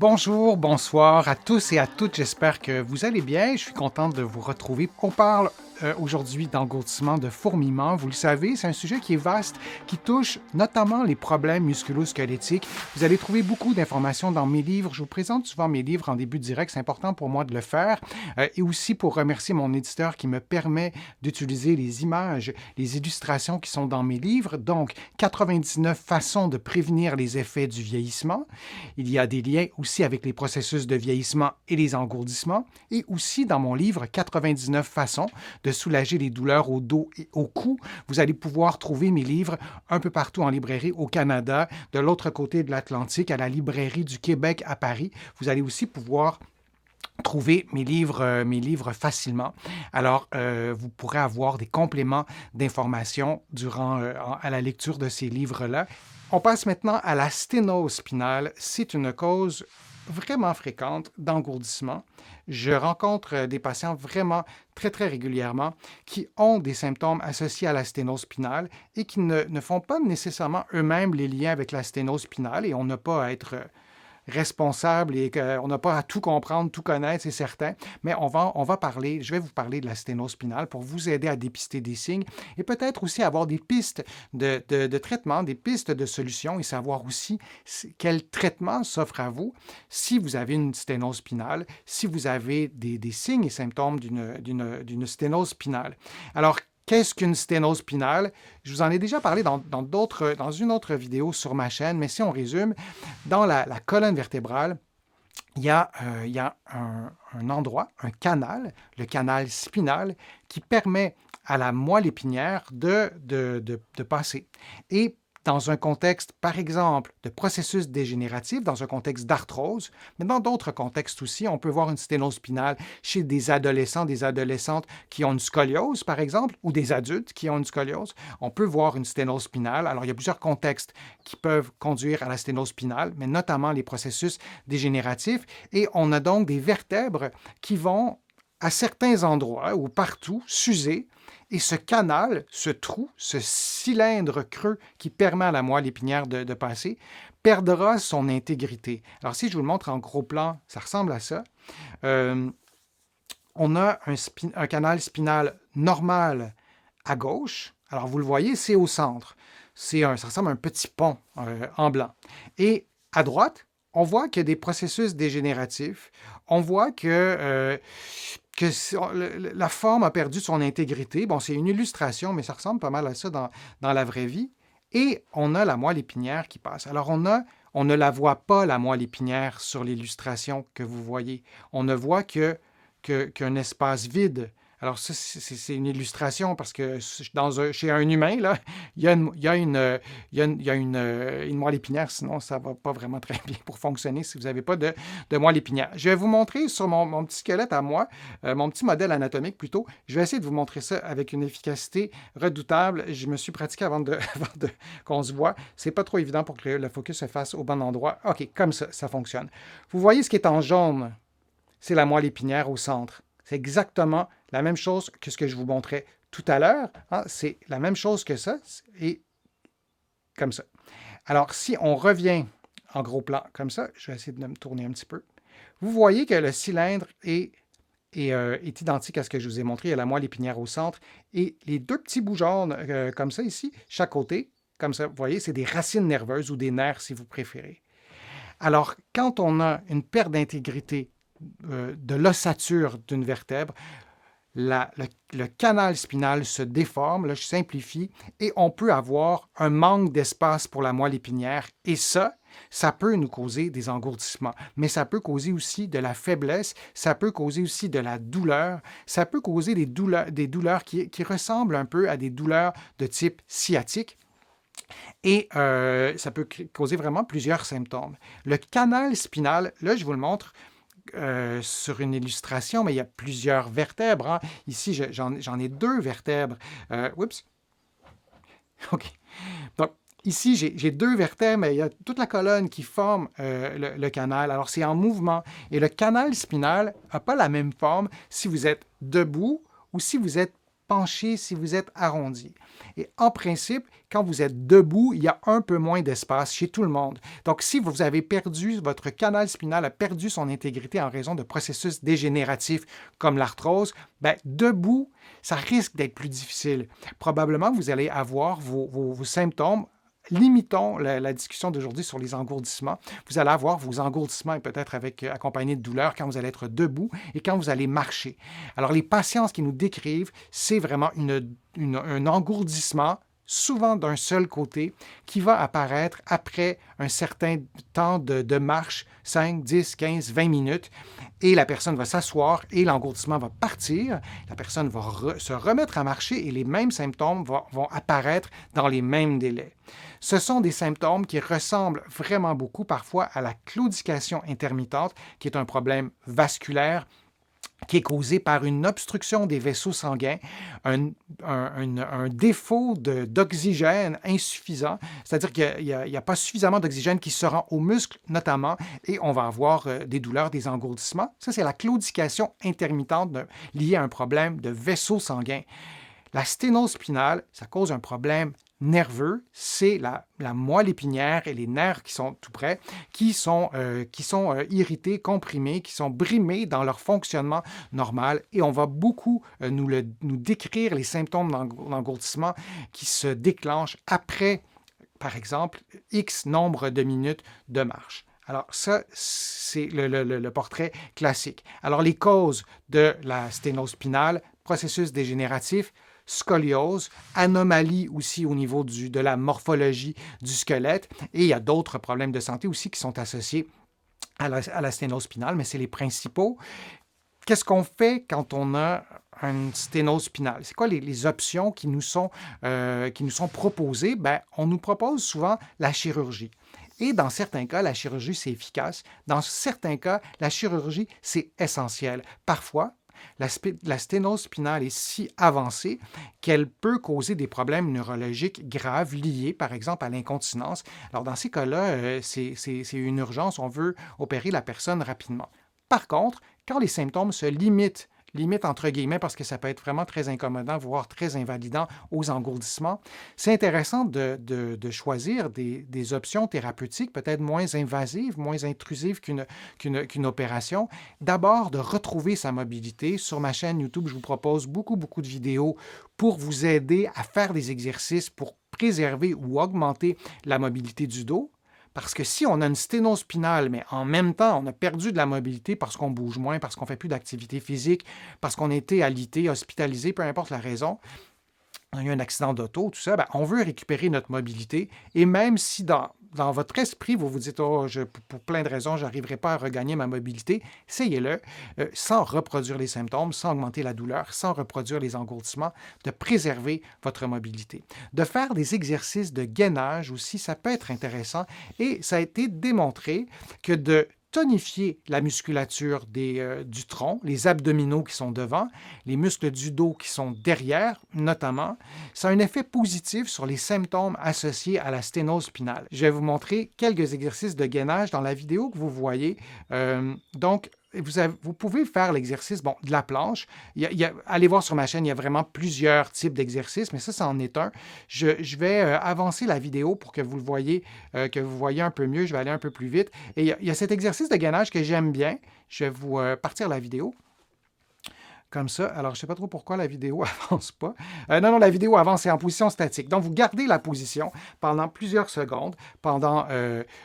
Bonjour, bonsoir à tous et à toutes. J'espère que vous allez bien. Je suis contente de vous retrouver. On parle aujourd'hui d'engourdissement, de fourmillement. Vous le savez, c'est un sujet qui est vaste, qui touche notamment les problèmes musculo-squelettiques. Vous allez trouver beaucoup d'informations dans mes livres. Je vous présente souvent mes livres en début de direct. C'est important pour moi de le faire. Et aussi pour remercier mon éditeur qui me permet d'utiliser les images, les illustrations qui sont dans mes livres. Donc, 99 façons de prévenir les effets du vieillissement. Il y a des liens aussi avec les processus de vieillissement et les engourdissements, et aussi dans mon livre 99 façons de soulager les douleurs au dos et au cou. Vous allez pouvoir trouver mes livres un peu partout en librairie au Canada, de l'autre côté de l'Atlantique, à la librairie du Québec à Paris. Vous allez aussi pouvoir trouver mes livres facilement. Alors, vous pourrez avoir des compléments d'informations à la lecture de ces livres-là. On passe maintenant à la sténose spinale. C'est une cause vraiment fréquente d'engourdissement. Je rencontre des patients vraiment très, très régulièrement qui ont des symptômes associés à la sténose spinale et qui ne font pas nécessairement eux-mêmes les liens avec la sténose spinale, et on n'a pas à être responsable et qu'on n'a pas à tout comprendre, tout connaître, c'est certain, mais je vais vous parler de la sténose spinale pour vous aider à dépister des signes et peut-être aussi avoir des pistes de traitement, des pistes de solutions et savoir aussi quel traitement s'offre à vous si vous avez une sténose spinale, si vous avez des signes et symptômes d'une sténose spinale. Alors, qu'est-ce qu'une sténose spinale? Je vous en ai déjà parlé dans une autre vidéo sur ma chaîne, mais si on résume, dans la colonne vertébrale, il y a un endroit, un canal, le canal spinal, qui permet à la moelle épinière de passer. Et dans un contexte, par exemple, de processus dégénératif, dans un contexte d'arthrose, mais dans d'autres contextes aussi, on peut voir une sténose spinale chez des adolescents, des adolescentes qui ont une scoliose, par exemple, ou des adultes qui ont une scoliose. On peut voir une sténose spinale. Alors, il y a plusieurs contextes qui peuvent conduire à la sténose spinale, mais notamment les processus dégénératifs. Et on a donc des vertèbres qui vont, à certains endroits ou partout, s'user. Et ce canal, ce trou, ce cylindre creux qui permet à la moelle épinière de passer, perdra son intégrité. Alors, si je vous le montre en gros plan, ça ressemble à ça. On a un canal spinal normal à gauche. Alors, vous le voyez, c'est au centre. Ça ressemble à un petit pont en blanc. Et à droite, on voit qu'il y a des processus dégénératifs. On voit que la forme a perdu son intégrité. Bon, c'est une illustration, mais ça ressemble pas mal à ça dans la vraie vie. Et on a la moelle épinière qui passe. Alors, on ne la voit pas, la moelle épinière, sur l'illustration que vous voyez. On ne voit qu'un espace vide. Alors, ça, c'est une illustration parce que chez un humain, là, il y a une moelle épinière, sinon ça ne va pas vraiment très bien pour fonctionner si vous n'avez pas de moelle épinière. Je vais vous montrer sur mon petit squelette à moi, mon petit modèle anatomique plutôt. Je vais essayer de vous montrer ça avec une efficacité redoutable. Je me suis pratiqué avant qu'on se voit. C'est pas trop évident pour que le focus se fasse au bon endroit. OK, comme ça fonctionne. Vous voyez ce qui est en jaune? C'est la moelle épinière au centre. C'est exactement la même chose que ce que je vous montrais tout à l'heure. Hein? C'est la même chose que ça, et comme ça. Alors, si on revient en gros plan comme ça, je vais essayer de me tourner un petit peu. Vous voyez que le cylindre est identique à ce que je vous ai montré. Il y a la moelle épinière au centre et les deux petits bouts jaunes comme ça ici, chaque côté, comme ça, vous voyez, c'est des racines nerveuses ou des nerfs si vous préférez. Alors, quand on a une perte d'intégrité de l'ossature d'une vertèbre, le canal spinal se déforme, là je simplifie, et on peut avoir un manque d'espace pour la moelle épinière. Et ça peut nous causer des engourdissements, mais ça peut causer aussi de la faiblesse, ça peut causer aussi de la douleur, ça peut causer des douleurs qui ressemblent un peu à des douleurs de type sciatique. Et ça peut causer vraiment plusieurs symptômes. Le canal spinal, là je vous le montre, sur une illustration, mais il y a plusieurs vertèbres. Hein. Ici, j'en ai deux vertèbres. Oups. OK. Donc, ici, j'ai deux vertèbres, mais il y a toute la colonne qui forme le canal. Alors, c'est en mouvement. Et le canal spinal n'a pas la même forme si vous êtes debout ou si vous êtes penché, si vous êtes arrondi. Et en principe, quand vous êtes debout, il y a un peu moins d'espace chez tout le monde. Donc, si vous avez perdu, votre canal spinal a perdu son intégrité en raison de processus dégénératifs comme l'arthrose, bien, debout, ça risque d'être plus difficile. Probablement, vous allez avoir vos symptômes. Limitons la discussion d'aujourd'hui sur les engourdissements. Vous allez avoir vos engourdissements et peut-être accompagnés de douleurs quand vous allez être debout et quand vous allez marcher. Alors, les patients qui nous décrivent, c'est vraiment un engourdissement souvent d'un seul côté, qui va apparaître après un certain temps de marche, 5, 10, 15, 20 minutes, et la personne va s'asseoir et l'engourdissement va partir, la personne va se remettre à marcher et les mêmes symptômes vont apparaître dans les mêmes délais. Ce sont des symptômes qui ressemblent vraiment beaucoup parfois à la claudication intermittente, qui est un problème vasculaire qui est causé par une obstruction des vaisseaux sanguins, un défaut d'oxygène insuffisant, c'est-à-dire qu'il n'y a pas suffisamment d'oxygène qui se rend aux muscles notamment, et on va avoir des douleurs, des engourdissements. Ça, c'est la claudication intermittente liée à un problème de vaisseaux sanguins. La sténose spinale, ça cause un problème nerveux, c'est la moelle épinière et les nerfs qui sont tout près, qui sont irrités, comprimés, qui sont brimés dans leur fonctionnement normal. Et on va beaucoup nous décrire les symptômes d'engourdissement qui se déclenchent après, par exemple, X nombre de minutes de marche. Alors ça, c'est le portrait classique. Alors les causes de la sténose spinale, processus dégénératif, scoliose, anomalie aussi au niveau de la morphologie du squelette, et il y a d'autres problèmes de santé aussi qui sont associés à la sténose spinale, mais c'est les principaux. Qu'est-ce qu'on fait quand on a une sténose spinale? C'est quoi les options qui nous sont proposées? Bien, on nous propose souvent la chirurgie. Et dans certains cas, la chirurgie, c'est efficace. Dans certains cas, la chirurgie, c'est essentiel. Parfois, la sténose spinale est si avancée qu'elle peut causer des problèmes neurologiques graves liés, par exemple, à l'incontinence. Alors, dans ces cas-là, c'est une urgence. On veut opérer la personne rapidement. Par contre, quand les symptômes se limitent entre guillemets, parce que ça peut être vraiment très incommodant, voire très invalidant aux engourdissements, c'est intéressant de choisir des options thérapeutiques peut-être moins invasives, moins intrusives qu'une opération. D'abord, de retrouver sa mobilité. Sur ma chaîne YouTube, je vous propose beaucoup de vidéos pour vous aider à faire des exercices pour préserver ou augmenter la mobilité du dos. Parce que si on a une sténose spinale, mais en même temps, on a perdu de la mobilité parce qu'on bouge moins, parce qu'on ne fait plus d'activité physique, parce qu'on a été alité, hospitalisé, peu importe la raison, on a eu un accident d'auto, tout ça, bien, on veut récupérer notre mobilité. Et même si dans votre esprit, vous vous dites « Oh, pour plein de raisons, je n'arriverai pas à regagner ma mobilité », essayez-le sans reproduire les symptômes, sans augmenter la douleur, sans reproduire les engourdissements, de préserver votre mobilité. De faire des exercices de gainage aussi, ça peut être intéressant. Et ça a été démontré que de tonifier la musculature du tronc, les abdominaux qui sont devant, les muscles du dos qui sont derrière, notamment, ça a un effet positif sur les symptômes associés à la sténose spinale. Je vais vous montrer quelques exercices de gainage dans la vidéo que vous voyez. Donc, vous pouvez faire l'exercice de la planche. Allez voir sur ma chaîne, il y a vraiment plusieurs types d'exercices, mais ça, c'en est un. Je vais avancer la vidéo pour que vous le voyez, un peu mieux. Je vais aller un peu plus vite. Et il y a cet exercice de gainage que j'aime bien. Je vais vous partir la vidéo. Comme ça. Alors, je ne sais pas trop pourquoi la vidéo avance pas. Non, la vidéo avance, c'est en position statique. Donc, vous gardez la position pendant plusieurs secondes, pendant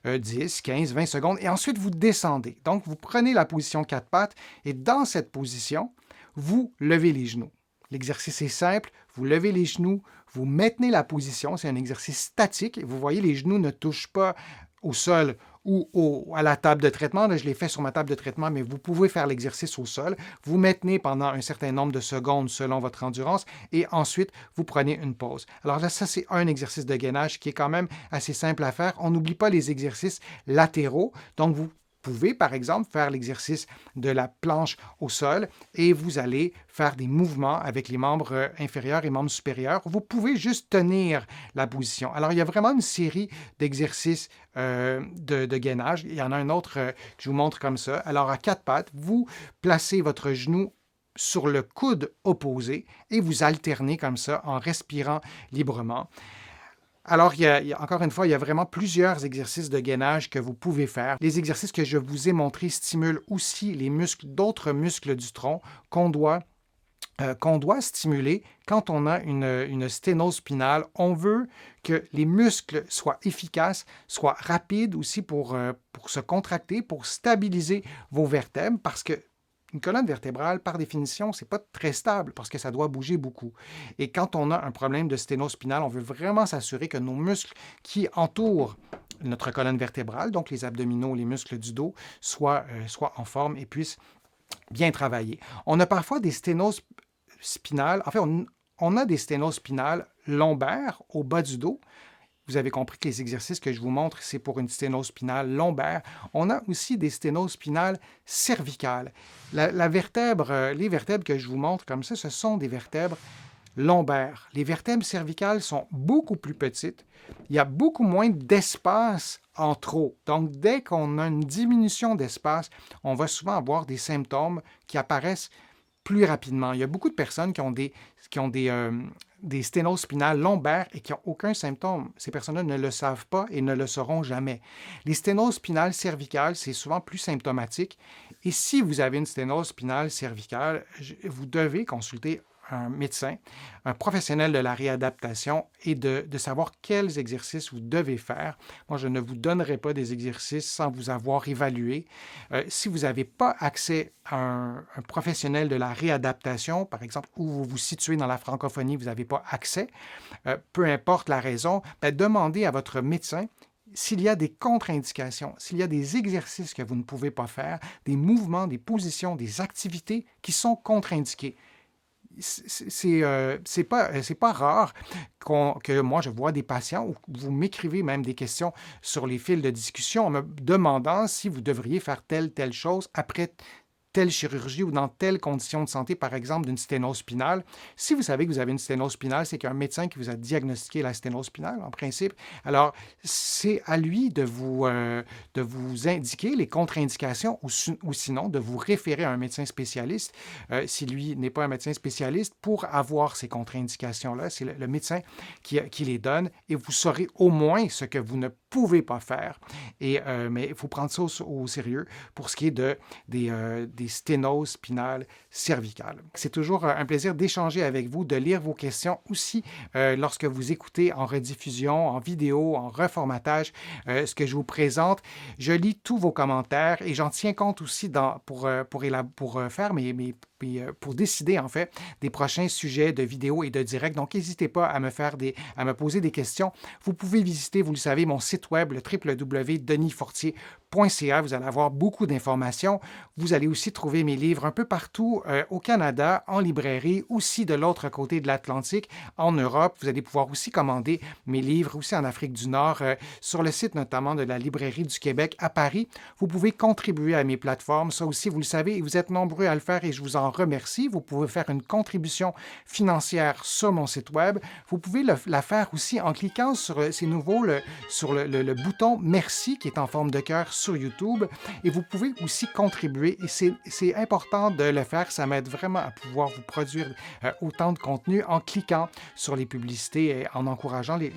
10, 15, 20 secondes, et ensuite, vous descendez. Donc, vous prenez la position 4 pattes, et dans cette position, vous levez les genoux. L'exercice est simple. Vous levez les genoux, vous maintenez la position. C'est un exercice statique. Vous voyez, les genoux ne touchent pas au sol ou à la table de traitement. Là, je l'ai fait sur ma table de traitement, mais vous pouvez faire l'exercice au sol. Vous maintenez pendant un certain nombre de secondes selon votre endurance et ensuite, vous prenez une pause. Alors là, ça, c'est un exercice de gainage qui est quand même assez simple à faire. On n'oublie pas les exercices latéraux. Donc, vous pouvez, par exemple, faire l'exercice de la planche au sol et vous allez faire des mouvements avec les membres inférieurs et membres supérieurs. Vous pouvez juste tenir la position. Alors, il y a vraiment une série d'exercices de gainage. Il y en a un autre que je vous montre comme ça. Alors, à 4 pattes, vous placez votre genou sur le coude opposé et vous alternez comme ça en respirant librement. Alors, encore une fois, il y a vraiment plusieurs exercices de gainage que vous pouvez faire. Les exercices que je vous ai montrés stimulent aussi les muscles, d'autres muscles du tronc qu'on doit stimuler quand on a une sténose spinale. On veut que les muscles soient efficaces, soient rapides aussi pour se contracter, pour stabiliser vos vertèbres, parce que une colonne vertébrale, par définition, ce n'est pas très stable parce que ça doit bouger beaucoup. Et quand on a un problème de sténose spinale, on veut vraiment s'assurer que nos muscles qui entourent notre colonne vertébrale, donc les abdominaux, les muscles du dos, soient en forme et puissent bien travailler. On a parfois des sténoses spinales. En fait, on a des sténoses spinales lombaires au bas du dos. Vous avez compris que les exercices que je vous montre, c'est pour une sténose spinale lombaire. On a aussi des sténoses spinales cervicales. Les vertèbres que je vous montre comme ça, ce sont des vertèbres lombaires. Les vertèbres cervicales sont beaucoup plus petites. Il y a beaucoup moins d'espace en trop. Donc, dès qu'on a une diminution d'espace, on va souvent avoir des symptômes qui apparaissent plus rapidement. Il y a beaucoup de personnes qui ont des sténoses spinales lombaires et qui n'ont aucun symptôme. Ces personnes-là ne le savent pas et ne le sauront jamais. Les sténoses spinales cervicales, c'est souvent plus symptomatique. Et si vous avez une sténose spinale cervicale, vous devez consulter un médecin, un professionnel de la réadaptation et de savoir quels exercices vous devez faire. Moi, je ne vous donnerai pas des exercices sans vous avoir évalué. Si vous n'avez pas accès à un professionnel de la réadaptation, par exemple, où vous vous situez dans la francophonie, vous n'avez pas accès, peu importe la raison, demandez à votre médecin s'il y a des contre-indications, s'il y a des exercices que vous ne pouvez pas faire, des mouvements, des positions, des activités qui sont contre-indiqués. C'est pas rare que moi, je vois des patients ou vous m'écrivez même des questions sur les fils de discussion en me demandant si vous devriez faire telle chose après telle chirurgie ou dans telle condition de santé, par exemple d'une sténose spinale. Si vous savez que vous avez une sténose spinale, c'est qu'il y a un médecin qui vous a diagnostiqué la sténose spinale, en principe. Alors, c'est à lui de vous indiquer les contre-indications ou sinon de vous référer à un médecin spécialiste. Si lui n'est pas un médecin spécialiste, pour avoir ces contre-indications-là, c'est le médecin qui les donne et vous saurez au moins ce que vous ne pouvez pas faire. Mais il faut prendre ça au sérieux pour ce qui est des sténoses spinales cervicales. C'est toujours un plaisir d'échanger avec vous, de lire vos questions aussi lorsque vous écoutez en rediffusion, en vidéo, en reformatage ce que je vous présente. Je lis tous vos commentaires et j'en tiens compte aussi pour décider en fait des prochains sujets de vidéos et de direct. Donc, n'hésitez pas à me poser des questions. Vous pouvez visiter, vous le savez, mon site web, le www.denisfortier.ca. Vous allez avoir beaucoup d'informations. Vous allez aussi trouver mes livres un peu partout au Canada, en librairie, aussi de l'autre côté de l'Atlantique, en Europe. Vous allez pouvoir aussi commander mes livres aussi en Afrique du Nord, sur le site notamment de la Librairie du Québec à Paris. Vous pouvez contribuer à mes plateformes. Ça aussi, vous le savez, et vous êtes nombreux à le faire et je vous en remercie. Vous pouvez faire une contribution financière sur mon site web. Vous pouvez la faire aussi en cliquant sur le bouton « Merci » qui est en forme de cœur sur YouTube. Et vous pouvez aussi contribuer. Et c'est important de le faire. Ça m'aide vraiment à pouvoir vous produire autant de contenu en cliquant sur les publicités et en encourageant les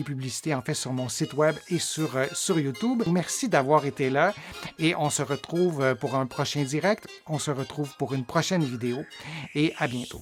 publicités en fait sur mon site web et sur YouTube. Merci d'avoir été là et on se retrouve pour un prochain direct. On se retrouve pour une prochaine vidéo et à bientôt.